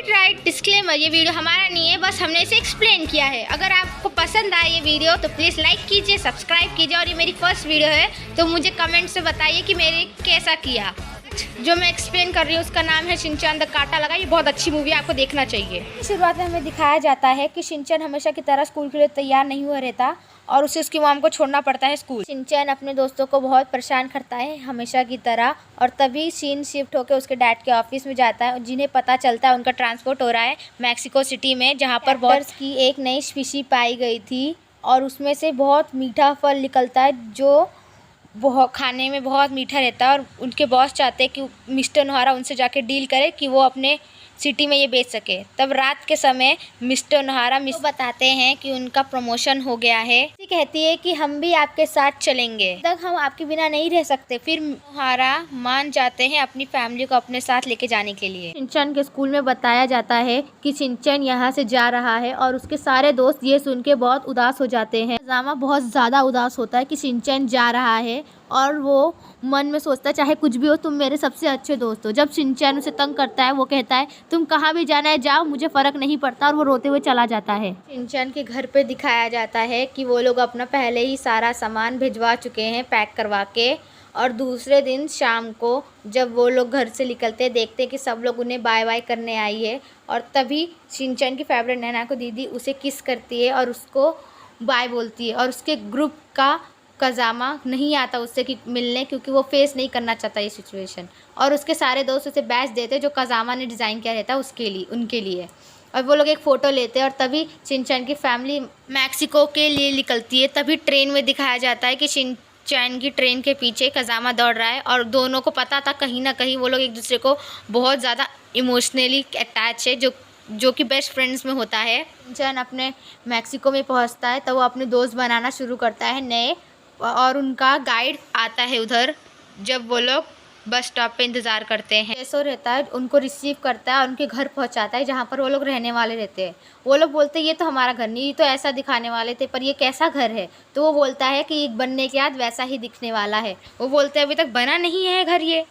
Right disclaimer, ये video हमारा नहीं है, बस हमने इसे एक्सप्लेन किया है। अगर आपको पसंद आए ये वीडियो तो प्लीज़ लाइक कीजिए, सब्सक्राइब कीजिए, और ये मेरी फर्स्ट वीडियो है तो मुझे कमेंट से बताइए कि मेरे कैसा किया। जो मैं एक्सप्लेन कर रही हूँ उसका नाम है शिनचैन द काटा लगा। ये बहुत अच्छी मूवी है, आपको देखना चाहिए। शुरुआत में हमें दिखाया जाता है कि शिनचैन हमेशा की तरह स्कूल के लिए तैयार नहीं हुआ रहता और उसे उसकी मॉम को छोड़ना पड़ता है स्कूल। शिनचैन अपने दोस्तों को बहुत परेशान करता है हमेशा की तरह, और तभी शीन शिफ्ट होकर उसके डैड के ऑफिस में जाता है, जिन्हें पता चलता है उनका ट्रांसपोर्ट हो रहा है मैक्सिको सिटी में, जहाँ पर बहुत की एक नई स्पीशी पाई गई थी और उसमें से बहुत मीठा फल निकलता है जो बहुत खाने में बहुत मीठा रहता है। और उनके बॉस चाहते हैं कि मिस्टर नोहारा उनसे जाके डील करे कि वो अपने सिटी में ये बेच सके। तब रात के समय मिस्टर नोहारा बताते हैं कि उनका प्रमोशन हो गया है। कहती है कि हम भी आपके साथ चलेंगे, तब हम आपके बिना नहीं रह सकते। फिर नोहारा मान जाते हैं अपनी फैमिली को अपने साथ लेके जाने के लिए। शिनचैन के स्कूल में बताया जाता है कि शिनचैन यहाँ से जा रहा है और उसके सारे दोस्त ये सुन के बहुत उदास हो जाते हैं। काज़ामा बहुत ज़्यादा उदास होता है कि शिनचैन जा रहा है और वो मन में सोचता है चाहे कुछ भी हो तुम मेरे सबसे अच्छे दोस्त हो। जब शिनचैन उसे तंग करता है वो कहता है तुम कहाँ भी जाना है जाओ, मुझे फ़र्क नहीं पड़ता, और वो रोते हुए चला जाता है। शिनचैन के घर पे दिखाया जाता है कि वो लोग अपना पहले ही सारा सामान भिजवा चुके हैं पैक करवा के, और दूसरे दिन शाम को जब वो लोग घर से निकलते देखते हैं कि सब लोग उन्हें बाय बाय करने आई है, और तभी शिनचैन की फेवरेट नैना को दीदी उसे किस करती है और उसको बाय बोलती है, और उसके ग्रुप का काज़ामा नहीं आता उससे कि मिलने, क्योंकि वो फेस नहीं करना चाहता ये सिचुएशन, और उसके सारे दोस्त उसे बैच देते जो काज़ामा ने डिज़ाइन किया रहता उसके लिए उनके लिए, और वो लोग एक फ़ोटो लेते हैं। और तभी शिनचैन की फैमिली मैक्सिको के लिए निकलती है। तभी ट्रेन में दिखाया जाता है कि शिनचैन की ट्रेन के पीछे काज़ामा दौड़ रहा है, और दोनों को पता था कहीं ना कहीं वो लोग एक दूसरे को बहुत ज़्यादा इमोशनली अटैच है, जो कि बेस्ट फ्रेंड्स में होता है। शिनचैन अपने मैक्सिको में पहुंचता है तो वो अपने दोस्त बनाना शुरू करता है नए, और उनका गाइड आता है उधर जब वो लोग बस स्टॉप पे इंतज़ार करते हैं। जैसो रहता है उनको रिसीव करता है और उनके घर पहुंचाता है जहाँ पर वो लोग रहने वाले रहते हैं। वो लोग बोलते हैं ये तो हमारा घर नहीं, ये तो ऐसा दिखाने वाले थे पर ये कैसा घर है, तो वो बोलता है कि एक बनने के बाद वैसा ही दिखने वाला है। वो बोलते हैं अभी तक बना नहीं है घर ये,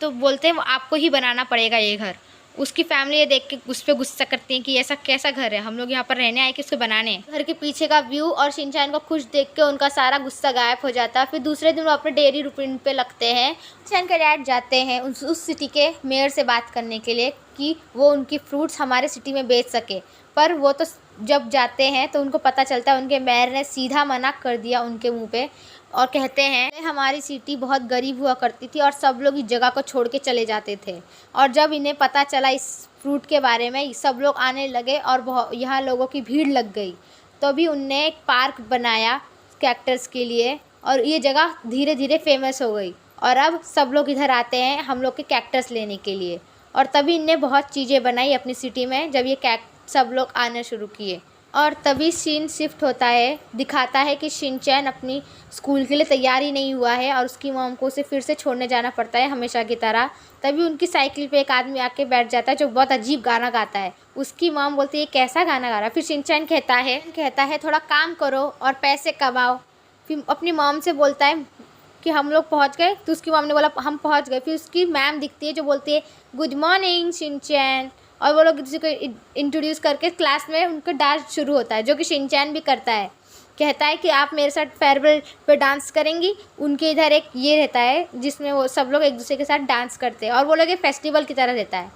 तो बोलते हैं आपको ही बनाना पड़ेगा ये घर। उसकी फैमिली ये देख के उस पर गुस्सा करती है कि ऐसा कैसा घर है, हम लोग यहाँ पर रहने आए कि उसको बनाने। घर के पीछे का व्यू और शिनचैन को खुश देख के उनका सारा गुस्सा गायब हो जाता है। फिर दूसरे दिन वो अपने डेली रूटीन पे लगते हैं। शिनचैन के डैड जाते हैं उस सिटी के मेयर से बात करने के लिए कि वो उनकी फ्रूट्स हमारे सिटी में बेच सके, पर वो तो जब जाते हैं तो उनको पता चलता है उनके मेयर ने सीधा मना कर दिया उनके मुँह पे, और कहते हैं हमारी सिटी बहुत गरीब हुआ करती थी और सब लोग इस जगह को छोड़ के चले जाते थे, और जब इन्हें पता चला इस फ्रूट के बारे में सब लोग आने लगे और यहाँ लोगों की भीड़ लग गई। तो भी उनने एक पार्क बनाया कैक्टस के लिए और ये जगह धीरे धीरे फेमस हो गई, और अब सब लोग इधर आते हैं हम लोग के कैक्टस लेने के लिए। और तभी इनने बहुत चीज़ें बनाई अपनी सिटी में जब ये सब लोग आने शुरू किए। और तभी सीन शिफ्ट होता है, दिखाता है कि शिनचैन अपनी स्कूल के लिए तैयार ही नहीं हुआ है और उसकी मॉम को उसे फिर से छोड़ने जाना पड़ता है हमेशा की तरह। तभी उनकी साइकिल पे एक आदमी आके बैठ जाता है जो बहुत अजीब गाना गाता है। उसकी मॉम बोलती है कैसा गाना गा रहा है। फिर शिनचैन कहता है थोड़ा काम करो और पैसे कमाओ। फिर अपनी मॉम से बोलता है कि हम लोग पहुँच गए, तो उसकी मॉम ने बोला हम पहुँच गए। फिर उसकी मैम दिखती है जो बोलती है गुड मॉर्निंग शिनचैन, और वो लोग किसी को इंट्रोड्यूस करके क्लास में उनका डांस शुरू होता है जो कि शिनचैन भी करता है। कहता है कि आप मेरे साथ फेयरवेल पे डांस करेंगी। उनके इधर एक ये रहता है जिसमें वो सब लोग एक दूसरे के साथ डांस करते हैं और वो लोग एक फेस्टिवल की तरह रहता है,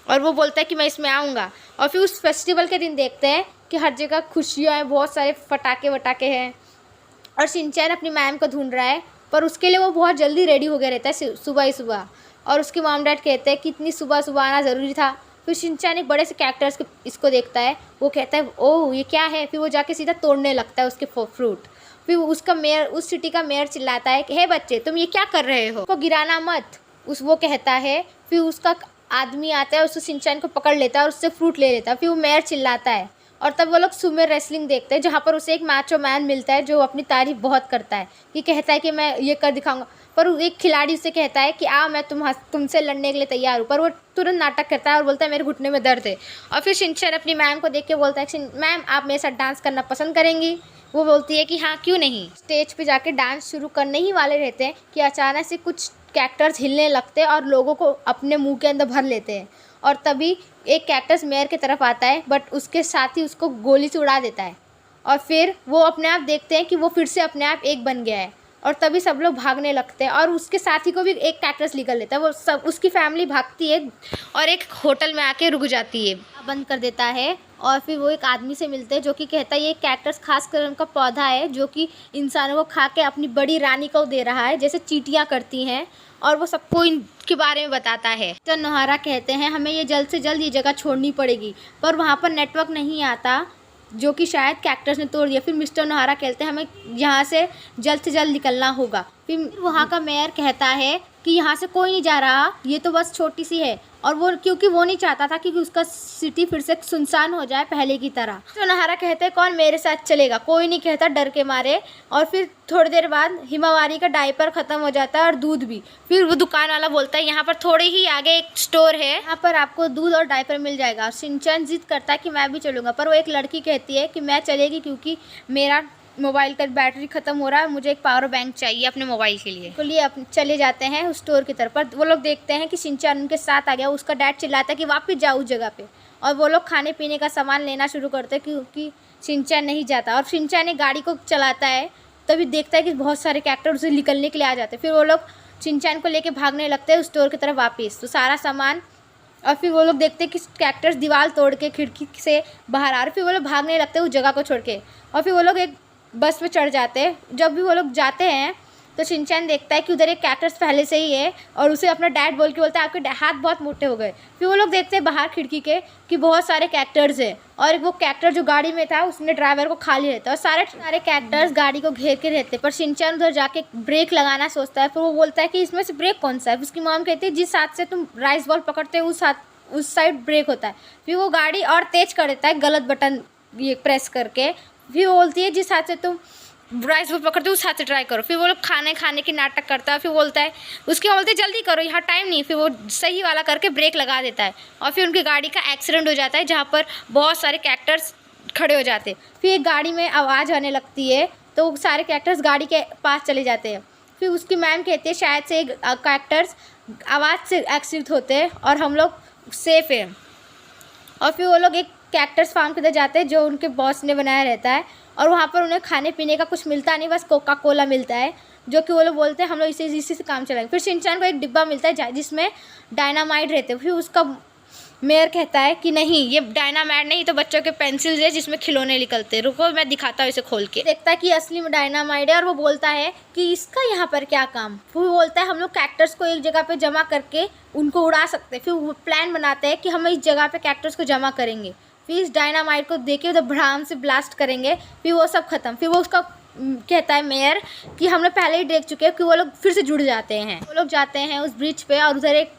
और वो बोलता है कि मैं इसमें आऊँगा। और फिर उस फेस्टिवल के दिन देखते हैं कि हर जगह खुशियाँ हैं, बहुत सारे फटाके वटाके हैं, और शिनचैन अपनी मैम को ढूंढ रहा है, पर उसके लिए वो बहुत जल्दी रेडी हो गया रहता है सुबह ही सुबह। और उसके मॉम डैड कहते हैं कि इतनी सुबह सुबह आना ज़रूरी था। फिर शिनचैन एक बड़े से कैरेक्टर्स के इसको देखता है, वो कहता है ओह ये क्या है। फिर वो जाके सीधा तोड़ने लगता है उसके फ्रूट। फिर उसका मेयर उस सिटी का मेयर चिल्लाता है कि हे बच्चे तुम ये क्या कर रहे हो, उसको गिराना मत, वो कहता है। फिर उसका आदमी आता है, उसको शिनचैन को पकड़ लेता है और उससे फ्रूट ले लेता है। फिर वो मेयर चिल्लाता है, और तब वो लोग सुमो रेसलिंग देखते हैं जहाँ पर उसे एक मैचो मैन मिलता है जो अपनी तारीफ बहुत करता है कि कहता है कि मैं ये कर दिखाऊंगा। पर एक खिलाड़ी उससे कहता है कि मैं तुमसे लड़ने के लिए तैयार हूँ, पर वो तुरंत नाटक करता है और बोलता है मेरे घुटने में दर्द है। और फिर शिनचैन अपनी मैम को देख के बोलता है मैम आप मेरे साथ डांस करना पसंद करेंगी। वो बोलती है कि हाँ क्यों नहीं। स्टेज पे जाके डांस शुरू करने ही वाले रहते हैं कि अचानक से कुछ कैरेक्टर्स हिलने लगते हैं और लोगों को अपने मुंह के अंदर भर लेते हैं, और तभी एक कैक्टस मेयर की तरफ आता है, बट उसके साथ ही उसको गोली से उड़ा देता है। और फिर वो अपने आप देखते हैं कि वो फिर से अपने आप एक बन गया है, और तभी सब लोग भागने लगते हैं और उसके साथी को भी एक कैक्टस निकल लेता है। वो सब उसकी फैमिली भागती है और एक होटल में आके रुक जाती है, बंद कर देता है। और फिर वो एक आदमी से मिलते हैं जो कि कहता है ये कैक्टस खास कर उनका पौधा है जो कि इंसानों को खा के अपनी बड़ी रानी को दे रहा है, जैसे चींटियाँ करती हैं, और वो सबको इनके बारे में बताता है। मिस्टर नोहारा कहते हैं हमें ये जल्द से जल्द ये जगह छोड़नी पड़ेगी, पर वहाँ पर नेटवर्क नहीं आता जो कि शायद कैक्टस ने तोड़ दिया। फिर मिस्टर नोहारा कहते हैं हमें यहाँ से जल्द निकलना होगा। फिर वहाँ का मेयर कहता है कि यहाँ से कोई नहीं जा रहा, ये तो बस छोटी सी है, और वो क्योंकि वो नहीं चाहता था कि उसका सिटी फिर से सुनसान हो जाए पहले की तरह। तो नोहारा कहते हैं कौन मेरे साथ चलेगा, कोई नहीं कहता डर के मारे। और फिर थोड़ी देर बाद हिमावारी का डायपर ख़त्म हो जाता है और दूध भी। फिर वो दुकान वाला बोलता है यहाँ पर थोड़े ही आगे एक स्टोर है, यहाँ पर आपको दूध और डायपर मिल जाएगा। और शिनचैन जिद करता है कि मैं भी चलूँगा, पर वो एक लड़की कहती है कि मैं चलेगी क्योंकि मेरा मोबाइल का बैटरी ख़त्म हो रहा है, मुझे एक पावर बैंक चाहिए अपने मोबाइल के लिए। तो लिए चले जाते हैं उस स्टोर की तरफ, पर वो लोग देखते हैं कि शिनचैन उनके साथ आ गया। उसका डैड चिल्लाता है कि वापस जाओ उस जगह पे, और वो लोग खाने पीने का सामान लेना शुरू करते हैं क्योंकि शिनचैन नहीं जाता। और शिनचैन एक गाड़ी को चलाता है, तभी देखता है कि बहुत सारे कैरेक्टर उसे निकलने के लिए आ जाते हैं। फिर वो लोग शिनचैन को लेके भागने लगते हैं उस स्टोर की तरफ वापस, तो सारा सामान। और फिर वो लोग देखते हैं कि कैरेक्टर्स दीवार तोड़ के खिड़की से बाहर आ रहे। फिर वो लोग भागने लगते हैं उस जगह को छोड़ के, और फिर वो लोग एक बस पे चढ़ जाते हैं। जब भी वो लोग जाते हैं तो शिनचैन देखता है कि उधर एक कैक्टस पहले से ही है, और उसे अपना डैड बोल के बोलता है आपके हाथ बहुत मोटे हो गए। फिर वो लोग देखते हैं बाहर खिड़की के कि बहुत सारे कैक्टर्स हैं, और वो कैक्टर जो गाड़ी में था उसने ड्राइवर को खा लिया रहता है, और सारे कैक्टर्स गाड़ी को घेर के रहते हैं। पर शिनचैन उधर जाके ब्रेक लगाना सोचता है, फिर वो बोलता है कि इसमें से ब्रेक कौन सा है। उसकी मॉम कहती है जिस हाथ से तुम राइस बॉल पकड़ते हो उस साइड ब्रेक होता है। फिर वो गाड़ी और तेज कर देता है गलत बटन ये प्रेस करके। फिर वो बोलती है जिस हाथ से तुम राइस बॉल पकड़ते हो उस हाथ से ट्राई करो। फिर वो लोग खाने की नाटक करता है। फिर बोलता है उसके बोलते जल्दी करो यहाँ टाइम नहीं। फिर वो सही वाला करके ब्रेक लगा देता है, और फिर उनकी गाड़ी का एक्सीडेंट हो जाता है जहाँ पर बहुत सारे कैरेक्टर्स खड़े हो जाते हैं। फिर एक गाड़ी में आवाज़ आने लगती है, तो सारे कैरेक्टर्स गाड़ी के पास चले जाते हैं। फिर उसकी मैम कहती है शायद से एक कैरेक्टर्स आवाज़ से एक्सीडेंट होते हैं और हम लोग सेफ हैं। और फिर वो लोग एक कैक्टस फार्म के अंदर जाते हैं जो उनके बॉस ने बनाया रहता है, और वहाँ पर उन्हें खाने पीने का कुछ मिलता नहीं, बस कोका कोला मिलता है, जो कि वो लोग बोलते हैं हम लोग इसी से काम चलाएंगे। फिर शिनचैन को एक डिब्बा मिलता है जिसमें डायनामाइट रहते हैं। फिर उसका मेयर कहता है कि नहीं ये डायनामाइट नहीं, तो बच्चों के पेंसिल्स है जिसमें खिलौने निकलते हैं, रुको मैं दिखाता हूँ इसे खोल के। देखता है कि असली में डायनामाइट है, और वो बोलता है कि इसका यहाँ पर क्या काम। फिर वो बोलता है हम लोग कैक्टर्स को एक जगह पे जमा करके उनको उड़ा सकते हैं। फिर वो प्लान बनाते हैं कि हम इस जगह पे कैक्टर्स को जमा करेंगे, फिर इस डायनामाइट को देके उधर भड़ाम से ब्लास्ट करेंगे, फिर वो सब खत्म। फिर वो उसका कहता है मेयर कि हम लोग पहले ही देख चुके हैं कि वो लोग फिर से जुड़ जाते हैं। वो लोग जाते हैं उस ब्रिज पे, और उधर एक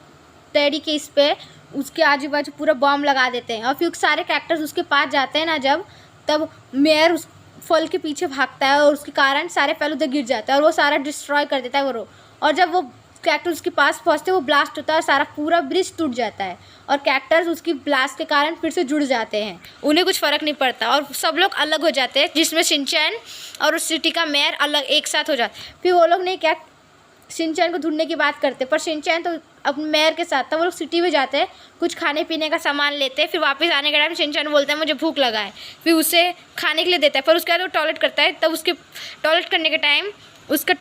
टेडी के इस पे उसके आजू बाजू पूरा बॉम्ब लगा देते हैं। और फिर सारे कैरेक्टर्स उसके पास जाते हैं ना जब, तब मेयर उस फल के पीछे भागता है, और उसके कारण सारे फल उधर गिर जाता है, और वो सारा डिस्ट्रॉय कर देता है वो। और जब वो कैरेक्टर उसके पास पहुँचते वो ब्लास्ट होता है, सारा पूरा ब्रिज टूट जाता है, और कैरेक्टर्स उसकी ब्लास्ट के कारण फिर से जुड़ जाते हैं। उन्हें कुछ फ़र्क नहीं पड़ता, और सब लोग अलग हो जाते हैं, जिसमें शिनचैन और उस सिटी का मेयर अलग एक साथ हो जाते। फिर वो लोग ने क्या शिनचैन को ढूंढने की बात करते, पर शिनचैन तो अपने मेयर के साथ था। वो लोग सिटी में जाते हैं, कुछ खाने पीने का सामान लेते हैं। फिर वापस आने के टाइम शिनचैन बोलता है मुझे भूख लगा है, फिर उसे खाने के लिए देता है। पर उसके बाद वो टॉयलेट करता है, तब उसके टॉयलेट करने के टाइम उसका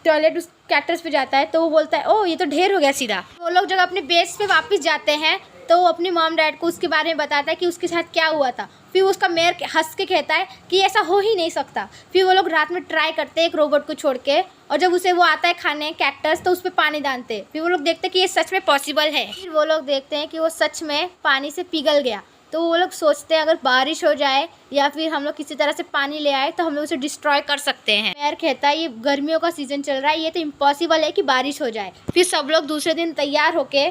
टॉयलेट उस कैक्टस पे जाता है, तो वो बोलता है ओह ये तो ढेर हो गया सीधा। वो लोग जब अपने बेस पे वापस जाते हैं तो वो अपनी मॉम डैड को उसके बारे में बताता है कि उसके साथ क्या हुआ था। फिर उसका मेयर हंस के कहता है कि ऐसा हो ही नहीं सकता। फिर वो लोग रात में ट्राई करते हैं एक रोबोट को छोड़ के, और जब उसे वो आता है खाने कैक्टस तो उस पर पानी डालते हैं। फिर वो लोग देखते हैं कि ये सच में पॉसिबल है। फिर वो लोग देखते हैं कि वो सच में पानी से पिघल गया। तो वो लोग सोचते हैं अगर बारिश हो जाए या फिर हम लोग किसी तरह से पानी ले आए तो हम लोग उसे डिस्ट्रॉय कर सकते हैं। मेयर कहता है ये गर्मियों का सीज़न चल रहा है, ये तो इम्पॉसिबल है कि बारिश हो जाए। फिर सब लोग दूसरे दिन तैयार होके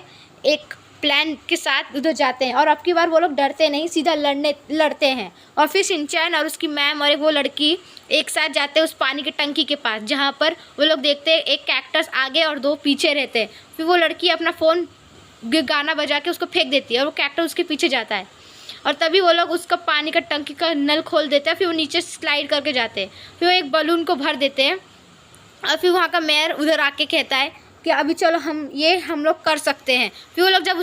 एक प्लान के साथ उधर जाते हैं, और अब की बार वो लोग डरते नहीं, सीधा लड़ते हैं। और फिर शिनचैन और उसकी मैम और वो लड़की एक साथ जाते हैं उस पानी की टंकी के पास, जहाँ पर वो लोग देखते हैं एक कैक्टस आगे और दो पीछे रहते हैं। फिर वो लड़की अपना फ़ोन गाना बजा के उसको फेंक देती है, और वो कैक्टस उसके पीछे जाता है, और तभी वो लोग उसका पानी का टंकी का नल खोल देते हैं। फिर वो नीचे स्लाइड करके जाते हैं। फिर वो एक बलून को भर देते हैं, और फिर वहाँ का मेयर उधर आके कहता है कि अभी चलो हम लोग कर सकते हैं। फिर वो लोग जब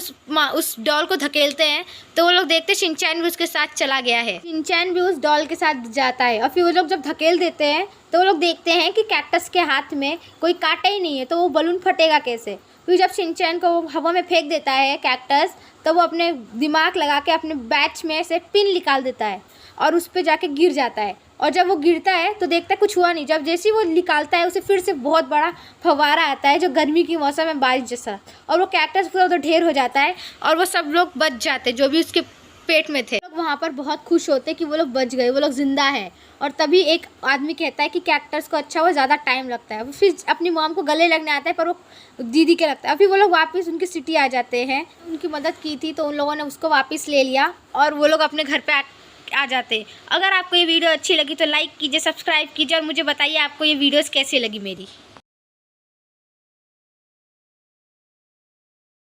उस डॉल को धकेलते हैं तो वो लोग देखते हैं शिनचैन भी उसके साथ चला गया है। शिनचैन भी उस डॉल के साथ जाता है और फिर वो लोग जब धकेल देते हैं तो वो लोग देखते हैं कि कैक्टस के हाथ में कोई कांटा ही नहीं है, तो वो बलून फटेगा कैसे। फिर जब शिनचैन को वो हवा में फेंक देता है कैक्टस, तो वो अपने दिमाग लगा के अपने बैच में से पिन निकाल देता है और उस पर जाके गिर जाता है। और जब वो गिरता है तो देखता है कुछ हुआ नहीं। जब जैसे ही वो निकालता है उसे फिर से बहुत बड़ा फव्वारा आता है जो गर्मी की मौसम में बारिश जैसा, और वो कैक्टस पूरा उधर ढेर हो जाता है और वो सब लोग बच जाते जो भी उसके पेट में थे। लोग वहाँ पर बहुत खुश होते कि वो लोग बच गए, वो लोग जिंदा है। और तभी एक आदमी कहता है कि कैक्टस को अच्छा वो ज़्यादा टाइम लगता है। वो फिर अपनी मॉम को गले लगने आता है पर वो दीदी के लगता है। फिर वो लोग वापस उनकी सिटी आ जाते हैं। उनकी मदद की थी तो उन लोगों ने उसको वापस ले लिया और वो लोग अपने घर पे आ जाते। अगर आपको ये वीडियो अच्छी लगी तो लाइक कीजिए, सब्सक्राइब कीजिए और मुझे बताइए आपको ये वीडियोस कैसी लगी मेरी।